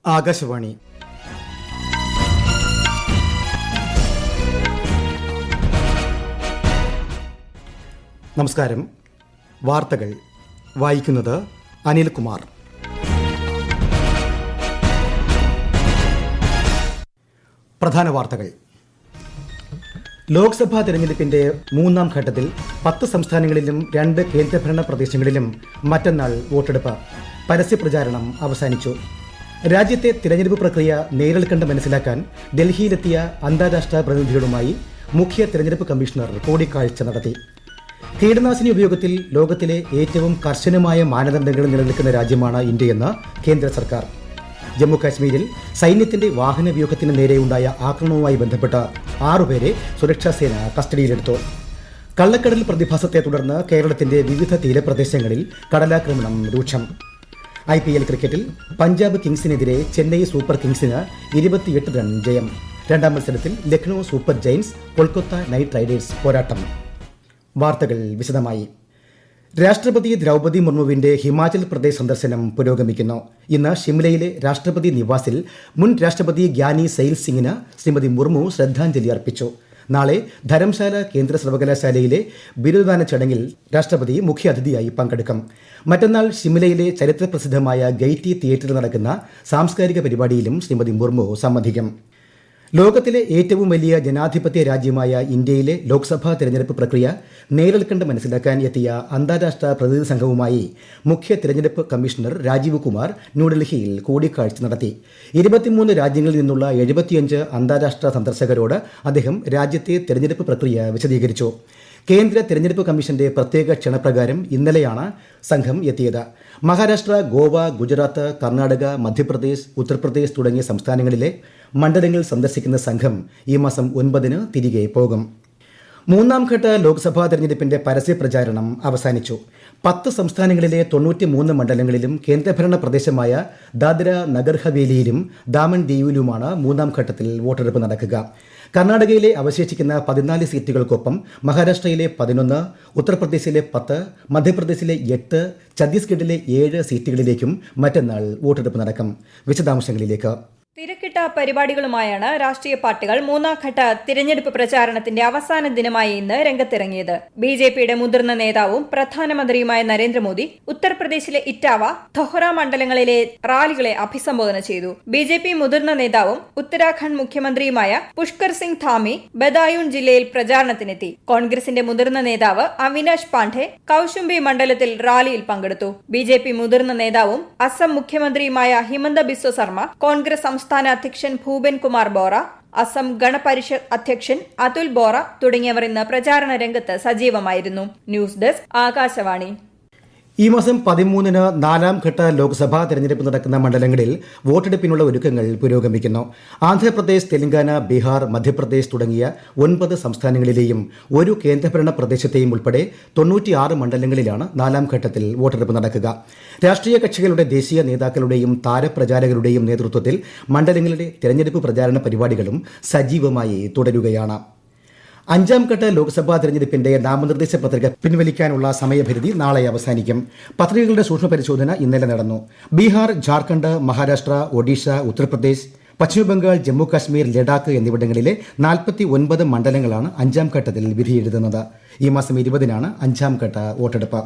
ആകാശവാണി. നമസ്കാരം. വാർത്തകൾ വായിക്കുന്നത് അനിൽകുമാർ. പ്രധാന വാർത്തകൾ. ലോക്സഭാ തെരഞ്ഞെടുപ്പിന്റെ മൂന്നാം ഘട്ടത്തിൽ 10 സംസ്ഥാനങ്ങളിലും 2 കേന്ദ്രഭരണ പ്രദേശങ്ങളിലും മറ്റന്നാൾ വോട്ടെടുപ്പ്. പരസ്യപ്രചാരണം അവസാനിച്ചു. രാജ്യത്തെ തിരഞ്ഞെടുപ്പ് പ്രക്രിയ നേരിൽ കണ്ട് മനസ്സിലാക്കാൻ ഡൽഹിയിലെത്തിയ അന്താരാഷ്ട്ര പ്രതിനിധികളുമായി മുഖ്യ തെരഞ്ഞെടുപ്പ് കമ്മീഷണർ കൂടിക്കാഴ്ച നടത്തി. കീടനാശിനി ഉപയോഗത്തിൽ ലോകത്തിലെ ഏറ്റവും കർശനമായ മാനദണ്ഡങ്ങൾ നിലനിൽക്കുന്ന രാജ്യമാണ് ഇന്ത്യയെന്ന് കേന്ദ്ര സർക്കാർ. ജമ്മു കാശ്മീരിൽ സൈന്യത്തിന്റെ വാഹന വ്യൂഹത്തിന് നേരെയുണ്ടായ ആക്രമണവുമായി ബന്ധപ്പെട്ട 6 പേരെ സുരക്ഷാസേന കസ്റ്റഡിയിലെടുത്തു. കള്ളക്കടൽ പ്രതിഭാസത്തെ തുടർന്ന് കേരളത്തിന്റെ വിവിധ തീരപ്രദേശങ്ങളിൽ കടലാക്രമണം രൂക്ഷം. IPL ക്രിക്കറ്റിൽ പഞ്ചാബ് കിങ്സിനെതിരെ ചെന്നൈ സൂപ്പർ കിങ്സിന് 28 റൺ ജയം. രണ്ടാം മത്സരത്തിൽ Lucknow super giants Kolkata night Riders പോരാട്ടം. വാർത്തകൾ വിശദമായി. രാഷ്ട്രപതി ദ്രൗപദി മുർമുവിന്റെ ഹിമാചൽ പ്രദേശ് സന്ദർശനം പുരോഗമിക്കുന്നു. ഇന്ന് ഷിംലയിലെ രാഷ്ട്രപതി നിവാസിൽ മുൻ രാഷ്ട്രപതി ഗ്യാനി സെയിൽ സിംഗിന് ശ്രീമതി മുർമു ശ്രദ്ധാഞ്ജലി അർപ്പിച്ചു. നാളെ ധരംശാല കേന്ദ്ര സർവകലാശാലയിലെ ബിരുദദാന ചടങ്ങിൽ രാഷ്ട്രപതി മുഖ്യാതിഥിയായി പങ്കെടുക്കും. മറ്റന്നാൾ ഷിംലയിലെ ചരിത്രപ്രസിദ്ധമായ ഗൈറ്റി തിയേറ്ററിൽ നടക്കുന്ന സാംസ്കാരിക പരിപാടിയിലും ശ്രീമതി മുർമു സംബന്ധിക്കും. ലോകത്തിലെ ഏറ്റവും വലിയ ജനാധിപത്യ രാജ്യമായ ഇന്ത്യയിലെ ലോക്സഭാ തെരഞ്ഞെടുപ്പ് പ്രക്രിയ നേരിൽ കണ്ട് മനസ്സിലാക്കാൻ എത്തിയ അന്താരാഷ്ട്ര പ്രതിനിധി സംഘവുമായി മുഖ്യ തെരഞ്ഞെടുപ്പ് കമ്മീഷണർ രാജീവ് കുമാർ ന്യൂഡൽഹിയിൽ കൂടിക്കാഴ്ച നടത്തി. 23 രാജ്യങ്ങളിൽ നിന്നുള്ള 75 അന്താരാഷ്ട്ര സന്ദർശകരോട് അദ്ദേഹം രാജ്യത്തെ തെരഞ്ഞെടുപ്പ് പ്രക്രിയ വിശദീകരിച്ചു. കേന്ദ്ര തെരഞ്ഞെടുപ്പ് കമ്മീഷന്റെ പ്രത്യേക ക്ഷണപ്രകാരം ഇന്നലെയാണ് സംഘം എത്തിയത്. മഹാരാഷ്ട്ര, ഗോവ, ഗുജറാത്ത്, കർണാടക, മധ്യപ്രദേശ്, ഉത്തർപ്രദേശ് തുടങ്ങിയ സംസ്ഥാനങ്ങളിലെ മണ്ഡലങ്ങൾ സന്ദർശിക്കുന്ന സംഘം ഈ മാസം 9 തിരികെ പോകും. മൂന്നാം ഘട്ട ലോക്സഭാ തെരഞ്ഞെടുപ്പിന്റെ പരസ്യപ്രചാരണം അവസാനിച്ചു. 10 സംസ്ഥാനങ്ങളിലെ 93 മണ്ഡലങ്ങളിലും കേന്ദ്രഭരണ പ്രദേശമായ ദാദ്ര നഗർ ഹവേലിയിലും ദാമൻ ദിയുവിലുമാണ് മൂന്നാം ഘട്ടത്തിൽ വോട്ടെടുപ്പ് നടക്കുക. കർണാടകയിലെ അവശേഷിക്കുന്ന 14 സീറ്റുകൾക്കൊപ്പം മഹാരാഷ്ട്രയിലെ 11, ഉത്തർപ്രദേശിലെ 10, മധ്യപ്രദേശിലെ 8, ഛത്തീസ്ഗഡിലെ 7 സീറ്റുകളിലേക്കും മറ്റന്നാൾ വോട്ടെടുപ്പ് നടക്കും. വിശദാംശങ്ങളിലേക്ക്. തിരക്കിട്ട പരിപാടികളുമായാണ് രാഷ്ട്രീയ പാർട്ടികൾ മൂന്നാം ഘട്ട തിരഞ്ഞെടുപ്പ് പ്രചാരണത്തിന്റെ അവസാന ദിനമായി ഇന്ന് രംഗത്തിറങ്ങിയത്. BJPയുടെ മുതിർന്ന നേതാവും പ്രധാനമന്ത്രിയുമായ നരേന്ദ്രമോദി ഉത്തർപ്രദേശിലെ ഇറ്റാവ, ധൊഹ്ര മണ്ഡലങ്ങളിലെ റാലികളെ അഭിസംബോധന ചെയ്തു. BJP മുതിർന്ന നേതാവും ഉത്തരാഖണ്ഡ് മുഖ്യമന്ത്രിയുമായ പുഷ്കർ സിംഗ് ധാമി ബദായൂൺ ജില്ലയിൽ പ്രചാരണത്തിനെത്തി. കോൺഗ്രസിന്റെ മുതിർന്ന നേതാവ് അവിനാഷ് പാണ്ഡെ കൌശുംബി മണ്ഡലത്തിൽ റാലിയിൽ പങ്കെടുത്തു. BJP മുതിർന്ന നേതാവും അസം മുഖ്യമന്ത്രിയുമായ ഹിമന്ത ബിശ്വ ശർമ്മ, കോൺഗ്രസ് സംസ്ഥാന അധ്യക്ഷൻ ഭൂപൻ കുമാർ ബോറ, അസം ഗണപരിഷത്ത് അധ്യക്ഷൻ അതുൽ ബോറ തുടങ്ങിയവർ ഇന്ന് പ്രചാരണ രംഗത്ത് സജീവമായിരുന്നു. News desk Akashvani. ഈ മാസം 13 നാലാം ഘട്ട ലോക്സഭാ തെരഞ്ഞെടുപ്പ് നടക്കുന്ന മണ്ഡലങ്ങളിൽ വോട്ടെടുപ്പിനുള്ള ഒരുക്കങ്ങൾ പുരോഗമിക്കുന്നു. ആന്ധ്രാപ്രദേശ്, തെലങ്കാന, ബീഹാർ, മധ്യപ്രദേശ് തുടങ്ങിയ 9 സംസ്ഥാനങ്ങളിലെയും ഒരു കേന്ദ്രഭരണ പ്രദേശത്തെയും ഉൾപ്പെടെ 96 മണ്ഡലങ്ങളിലാണ് നാലാം ഘട്ടത്തിൽ വോട്ടെടുപ്പ് നടക്കുക. രാഷ്ട്രീയ കക്ഷികളുടെ ദേശീയ നേതാക്കളുടെയും താരപ്രചാരകരുടെയും നേതൃത്വത്തിൽ മണ്ഡലങ്ങളുടെ തെരഞ്ഞെടുപ്പ് പ്രചാരണ പരിപാടികളും സജീവമായി തുടരുകയാണ്. 5ാം ഘട്ട ലോക്സഭാ തെരഞ്ഞെടുപ്പിന്റെ നാമനിർദ്ദേശ പത്രിക പിൻവലിക്കാനുള്ള സമയപരിധി നാളെ അവസാനിക്കും. പത്രികകളുടെ സൂക്ഷ്മ പരിശോധന ഇന്നലെ നടന്നു. ബീഹാർ, ജാർഖണ്ഡ്, മഹാരാഷ്ട്ര, ഒഡീഷ, ഉത്തർപ്രദേശ്, പശ്ചിമബംഗാൾ, ജമ്മു കാശ്മീർ, ലഡാക്ക് എന്നിവിടങ്ങളിലെ 49 മണ്ഡലങ്ങളാണ് 5ാം ഘട്ടത്തിൽ വിധിയെഴുതുന്നത്. ഈ മാസം 20-നാണ് 5ാം ഘട്ട വോട്ടെടുപ്പ്.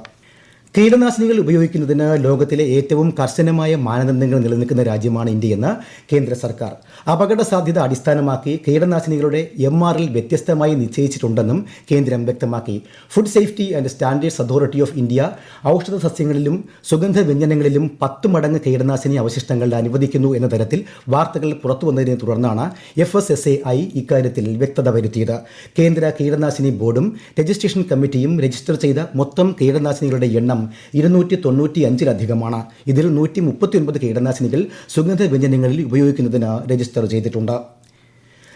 കീടനാശിനികൾ ഉപയോഗിക്കുന്നതിന് ലോകത്തിലെ ഏറ്റവും കർശനമായ മാനദണ്ഡങ്ങൾ നിലനിൽക്കുന്ന രാജ്യമാണ് ഇന്ത്യയെന്ന് കേന്ദ്ര സർക്കാർ. അപകട സാധ്യത അടിസ്ഥാനമാക്കി കീടനാശിനികളുടെ MRL വ്യത്യസ്തമായി നിശ്ചയിച്ചിട്ടുണ്ടെന്നും കേന്ദ്രം വ്യക്തമാക്കി. Food safety and standards authority of India ഔഷധ സസ്യങ്ങളിലും സുഗന്ധ വ്യഞ്ജനങ്ങളിലും 10 മടങ്ങ് കീടനാശിനി അവശിഷ്ടങ്ങൾ അനുവദിക്കുന്നു എന്ന തരത്തിൽ വാർത്തകൾ പുറത്തുവന്നതിനെ തുടർന്നാണ് FSSAI ഇക്കാര്യത്തിൽ വ്യക്തത വരുത്തിയത്. കേന്ദ്ര കീടനാശിനി ബോർഡും രജിസ്ട്രേഷൻ കമ്മിറ്റിയും രജിസ്റ്റർ ചെയ്ത മൊത്തം കീടനാശിനികളുടെ എണ്ണം 295-ലധികമാണ്. ഇതിൽ 139 കീടനാശിനികൾ സുഗന്ധ വ്യഞ്ജനങ്ങളിൽ ഉപയോഗിക്കുന്നതിന് രജിസ്റ്റർ ചെയ്തിട്ടുണ്ട്.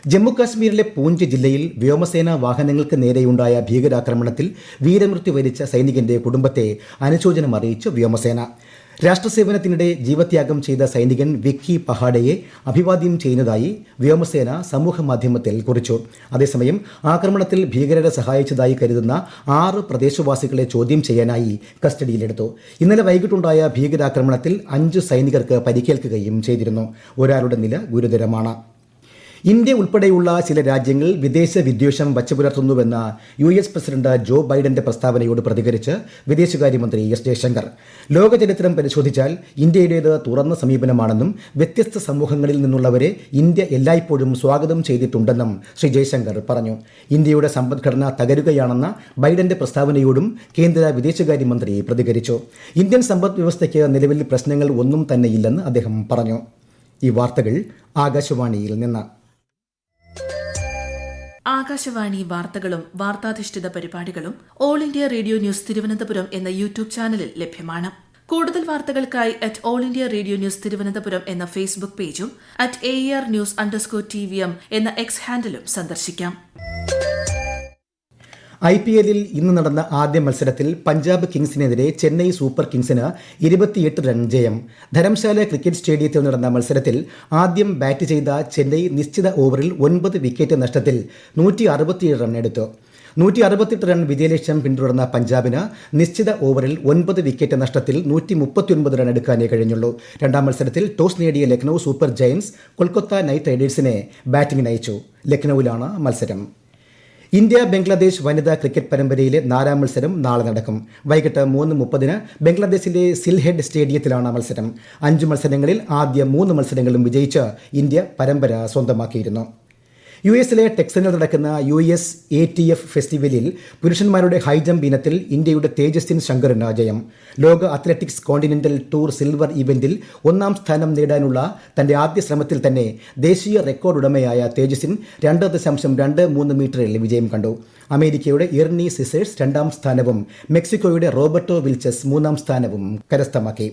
ജമ്മു കാശ്മീരിലെ പൂഞ്ച് ജില്ലയിൽ വ്യോമസേന വാഹനങ്ങൾക്ക് നേരെയുണ്ടായ ഭീകരാക്രമണത്തിൽ വീരമൃത്യു വരിച്ച സൈനികന്റെ കുടുംബത്തെ അനുശോചനം അറിയിച്ചു വ്യോമസേന. രാഷ്ട്രസേവനത്തിനിടെ ജീവത്യാഗം ചെയ്ത സൈനികൻ വിക്കി പഹാഡയെ അഭിവാദ്യം ചെയ്യുന്നതായി വ്യോമസേന സമൂഹമാധ്യമത്തിൽ കുറിച്ചു. അതേസമയം ആക്രമണത്തിൽ ഭീകരരെ സഹായിച്ചതായി കരുതുന്ന 6 പ്രദേശവാസികളെ ചോദ്യം ചെയ്യാനായി കസ്റ്റഡിയിലെടുത്തു. ഇന്നലെ വൈകിട്ടുണ്ടായ ഭീകരാക്രമണത്തിൽ 5 സൈനികർക്ക് പരിക്കേൽക്കുകയും ചെയ്തിരുന്നു. ഒരാളുടെ നില ഗുരുതരമാണ്. ഇന്ത്യ ഉൾപ്പെടെയുള്ള ചില രാജ്യങ്ങൾ വിദേശ വിദ്വേഷം വച്ചുപുലർത്തുന്നുവെന്ന US പ്രസിഡന്റ് ജോ ബൈഡന്റെ പ്രസ്താവനയോട് പ്രതികരിച്ച് വിദേശകാര്യമന്ത്രി എസ് ജയശങ്കർ, ലോകചരിത്രം പരിശോധിച്ചാൽ ഇന്ത്യയുടേത് തുറന്ന സമീപനമാണെന്നും വ്യത്യസ്ത സമൂഹങ്ങളിൽ നിന്നുള്ളവരെ ഇന്ത്യ എല്ലായ്പ്പോഴും സ്വാഗതം ചെയ്തിട്ടുണ്ടെന്നും ശ്രീ ജയശങ്കർ പറഞ്ഞു. ഇന്ത്യയുടെ സമ്പദ്ഘടന തകരുകയാണെന്ന ബൈഡന്റെ പ്രസ്താവനയോടും കേന്ദ്ര വിദേശകാര്യമന്ത്രി പ്രതികരിച്ചു. ഇന്ത്യൻ സമ്പദ് വ്യവസ്ഥയ്ക്ക് നിലവിൽ പ്രശ്നങ്ങൾ ഒന്നും തന്നെയില്ലെന്ന് അദ്ദേഹം പറഞ്ഞു. ഈ വാർത്തകൾ ആകാശവാണിയിൽ നിന്ന്. ആകാശവാണി വാർത്തകളും വാർത്താധിഷ്ഠിത പരിപാടികളും all India radio news Thiruvananthapuram എന്ന യൂട്യൂബ് ചാനലിൽ ലഭ്യമാണ്. കൂടുതൽ വാർത്തകൾക്കായി @all India radio news Thiruvananthapuram എന്ന ഫേസ്ബുക്ക് പേജും @AER_News_TVM എന്ന എക്സ് ഹാൻഡിലും സന്ദർശിക്കാം. IPL-ൽ ഇന്ന് നടന്ന ആദ്യ മത്സരത്തിൽ പഞ്ചാബ് കിങ്സിനെതിരെ ചെന്നൈ സൂപ്പർ കിങ്സിന് 28 റൺ ജയം. ധരംശാല ക്രിക്കറ്റ് സ്റ്റേഡിയത്തിൽ നടന്ന മത്സരത്തിൽ ആദ്യം ബാറ്റ് ചെയ്ത ചെന്നൈ നിശ്ചിത ഓവറിൽ 9 വിക്കറ്റ് നഷ്ടത്തിൽ 167 റൺ എടുത്തു. 168 റൺ വിജയലക്ഷ്യം പിന്തുടർന്ന പഞ്ചാബിന് നിശ്ചിത ഓവറിൽ 9 വിക്കറ്റ് നഷ്ടത്തിൽ 139 റൺ എടുക്കാനേ കഴിഞ്ഞുള്ളൂ. രണ്ടാം മത്സരത്തിൽ ടോസ് നേടിയ Lucknow super giants Kolkata night റൈഡേഴ്സിനെ ബാറ്റിംഗിന് അയച്ചു. ലക്നൌവിലാണ് മത്സരം. ഇന്ത്യ ബംഗ്ലാദേശ് വനിതാ ക്രിക്കറ്റ് പരമ്പരയിലെ 4ാം മത്സരം നാളെ നടക്കും. വൈകിട്ട് 3:30 ബംഗ്ലാദേശിലെ സിൽഹെഡ് സ്റ്റേഡിയത്തിലാണ് മത്സരം. 5 മത്സരങ്ങളിൽ ആദ്യ 3 മത്സരങ്ങളും വിജയിച്ച് ഇന്ത്യ പരമ്പര സ്വന്തമാക്കിയിരുന്നു. US-ലെ ടെക്സനിൽ നടക്കുന്ന US ATF ഫെസ്റ്റിവലിൽ പുരുഷന്മാരുടെ ഹൈജമ്പ് ഇനത്തിൽ ഇന്ത്യയുടെ തേജസ്വിൻ ശങ്കറിന് ജയം. ലോക അത്ലറ്റിക്സ് കോണ്ടിനെന്റൽ ടൂർ സിൽവർ ഇവന്റിൽ 1ാം സ്ഥാനം നേടാനുള്ള തന്റെ ആദ്യ ശ്രമത്തിൽ തന്നെ ദേശീയ റെക്കോർഡ് ഉടമയായ തേജസ്വിൻ 2.23 മീറ്ററിൽ വിജയം കണ്ടു. അമേരിക്കയുടെ ഇർനി സിസേഴ്സ് 2ാം സ്ഥാനവും മെക്സിക്കോയുടെ റോബർട്ടോ വിൽച്ചസ് 3ാം സ്ഥാനവും കരസ്ഥമാക്കി.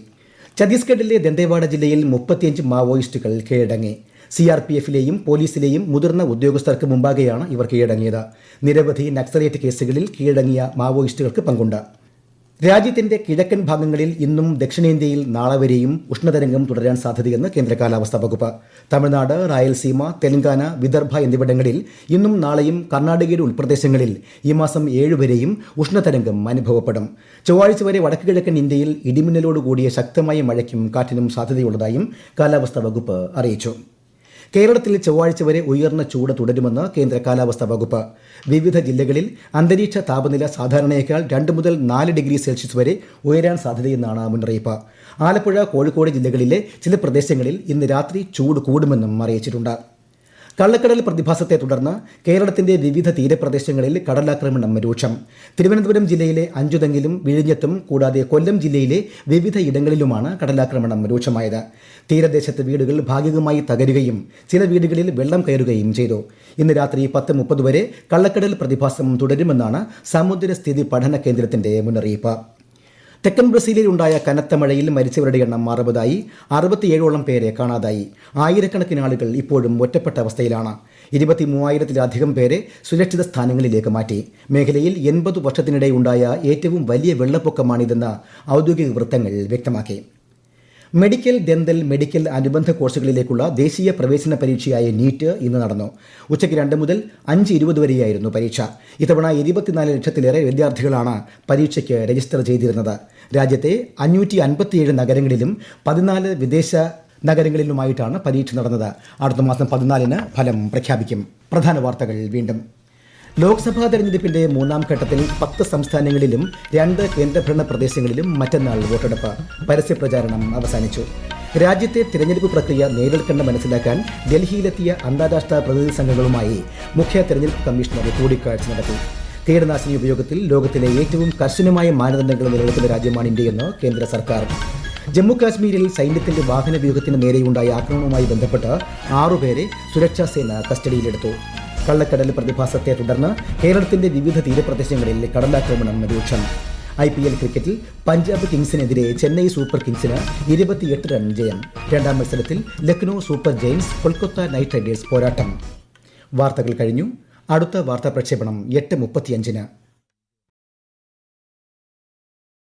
ഛത്തീസ്ഗഡിലെ ദന്തേവാഡ ജില്ലയിൽ 35 മാവോയിസ്റ്റുകൾ കീഴടങ്ങി. CRPF-ലെയും പോലീസിലെയും മുതിർന്ന ഉദ്യോഗസ്ഥർക്ക് മുമ്പാകെയാണ് ഇവർ കീഴടങ്ങിയത്. നിരവധി നക്സലേറ്റ് കേസുകളിൽ കീഴടങ്ങിയ മാവോയിസ്റ്റുകൾക്ക് പങ്കുണ്ട്. രാജ്യത്തിന്റെ കിഴക്കൻ ഭാഗങ്ങളിൽ ഇന്നും ദക്ഷിണേന്ത്യയിൽ നാളെ വരെയും ഉഷ്ണതരംഗം തുടരാൻ സാധ്യതയെന്ന് കേന്ദ്ര കാലാവസ്ഥാ വകുപ്പ്. തമിഴ്നാട്, റായൽസീമ, തെലങ്കാന, വിദർഭ എന്നിവിടങ്ങളിൽ ഇന്നും നാളെയും കർണാടകയുടെ ഉൾപ്രദേശങ്ങളിൽ ഈ മാസം 7 വരെയും ഉഷ്ണതരംഗം അനുഭവപ്പെടും. ചൊവ്വാഴ്ച വരെ വടക്ക് കിഴക്കൻ ഇന്ത്യയിൽ ഇടിമിന്നലോടുകൂടിയ ശക്തമായ മഴയ്ക്കും കാറ്റിനും സാധ്യതയുള്ളതായും കാലാവസ്ഥാ വകുപ്പ് അറിയിച്ചു. കേരളത്തിൽ ചൊവ്വാഴ്ച വരെ ഉയർന്ന ചൂട് തുടരുമെന്ന് കേന്ദ്ര കാലാവസ്ഥാ വകുപ്പ്. വിവിധ ജില്ലകളിൽ അന്തരീക്ഷ താപനില സാധാരണയേക്കാൾ 2 മുതൽ 4 ഡിഗ്രി സെൽഷ്യസ് വരെ ഉയരാൻ സാധ്യതയെന്നാണ് മുന്നറിയിപ്പ്. ആലപ്പുഴ, കോഴിക്കോട് ജില്ലകളിലെ ചില പ്രദേശങ്ങളിൽ ഇന്ന് രാത്രി ചൂട് കൂടുമെന്നും അറിയിച്ചിട്ടുണ്ട്. കള്ളക്കടൽ പ്രതിഭാസത്തെ തുടർന്ന് കേരളത്തിന്റെ വിവിധ തീരപ്രദേശങ്ങളിൽ കടലാക്രമണം രൂക്ഷം. തിരുവനന്തപുരം ജില്ലയിലെ അഞ്ചുതെങ്ങിലും വിഴിഞ്ഞത്തും കൂടാതെ കൊല്ലം ജില്ലയിലെ വിവിധ ഇടങ്ങളിലുമാണ് കടലാക്രമണം രൂക്ഷമായത്. തീരദേശത്ത് വീടുകൾ ഭാഗികമായി തകരുകയും ചില വീടുകളിൽ വെള്ളം കയറുകയും ചെയ്തു. ഇന്ന് രാത്രി 10:30 വരെ കള്ളക്കടൽ പ്രതിഭാസം തുടരുമെന്നാണ് സമുദ്രസ്ഥിതി പഠന കേന്ദ്രത്തിന്റെ മുന്നറിയിപ്പ്. തെക്കൻ ബ്രസീലിൽ ഉണ്ടായ കനത്ത മഴയിൽ മരിച്ചവരുടെ എണ്ണം 60ആയി. 67ഓളം പേരെ കാണാതായി. ആയിരക്കണക്കിന് ആളുകൾ ഇപ്പോഴും ഒറ്റപ്പെട്ട അവസ്ഥയിലാണ്. 23,000-ത്തിലധികം പേരെ സുരക്ഷിത സ്ഥാനങ്ങളിലേക്ക് മാറ്റി. മേഖലയിൽ 80 വർഷത്തിനിടെ ഉണ്ടായ ഏറ്റവും വലിയ വെള്ളപ്പൊക്കമാണിതെന്ന് ഔദ്യോഗിക വൃത്തങ്ങൾ വ്യക്തമാക്കി. മെഡിക്കൽ, ഡെന്തൽ, മെഡിക്കൽ അനുബന്ധ കോഴ്സുകളിലേക്കുള്ള ദേശീയ പ്രവേശന പരീക്ഷയായ നീറ്റ് ഇന്ന് നടന്നു. ഉച്ചയ്ക്ക് 2 മുതൽ 5:20 വരെയായിരുന്നു പരീക്ഷ. ഇത്തവണ 24 ലക്ഷത്തിലേറെ വിദ്യാർത്ഥികളാണ് പരീക്ഷയ്ക്ക് രജിസ്റ്റർ ചെയ്തിരുന്നത്. രാജ്യത്തെ 557 നഗരങ്ങളിലും 14 വിദേശ നഗരങ്ങളിലുമായിട്ടാണ് പരീക്ഷ നടന്നത്. അടുത്ത മാസം 14-ന് ഫലം പ്രഖ്യാപിക്കും. പ്രധാന വാർത്തകൾ വീണ്ടും. ലോക്സഭാ തെരഞ്ഞെടുപ്പിന്റെ 3ാം ഘട്ടത്തിൽ 10 സംസ്ഥാനങ്ങളിലും 2 കേന്ദ്രഭരണ പ്രദേശങ്ങളിലും മറ്റന്നാൾ വോട്ടെടുപ്പ്. പരസ്യപ്രചാരണം അവസാനിച്ചു. രാജ്യത്തെ തിരഞ്ഞെടുപ്പ് പ്രക്രിയ നേരിൽക്കണ്ട് മനസ്സിലാക്കാൻ ഡൽഹിയിലെത്തിയ അന്താരാഷ്ട്ര പ്രതിനിധി സംഘങ്ങളുമായി മുഖ്യ തെരഞ്ഞെടുപ്പ് കമ്മീഷണർ കൂടിക്കാഴ്ച നടത്തി. കീടനാശിനി ഉപയോഗത്തിൽ ലോകത്തിലെ ഏറ്റവും കർശനമായ മാനദണ്ഡങ്ങൾ നിലനിൽക്കുന്ന രാജ്യമാണ് ഇന്ത്യയെന്ന് കേന്ദ്ര സർക്കാർ. ജമ്മു കാശ്മീരിൽ സൈന്യത്തിന്റെ വാഹനവ്യൂഹത്തിന് നേരെയുണ്ടായ ആക്രമണവുമായി ബന്ധപ്പെട്ട് 6 പേരെ സുരക്ഷാസേന കസ്റ്റഡിയിലെടുത്തു. കള്ളക്കടൽ പ്രതിഭാസത്തെ തുടർന്ന് കേരളത്തിന്റെ വിവിധ തീരപ്രദേശങ്ങളിൽ കടലാക്രമണം രൂക്ഷം. IPL ക്രിക്കറ്റിൽ പഞ്ചാബ് കിങ്സിനെതിരെ ചെന്നൈ സൂപ്പർ കിങ്സിന് 28 റൺ ജയം. 2ാം മത്സരത്തിൽ Lucknow super giants Kolkata night Riders പോരാട്ടം. വാർത്തകൾ കഴിഞ്ഞു. അടുത്ത വാർത്താ പ്രക്ഷേപണം 8:35-ന്.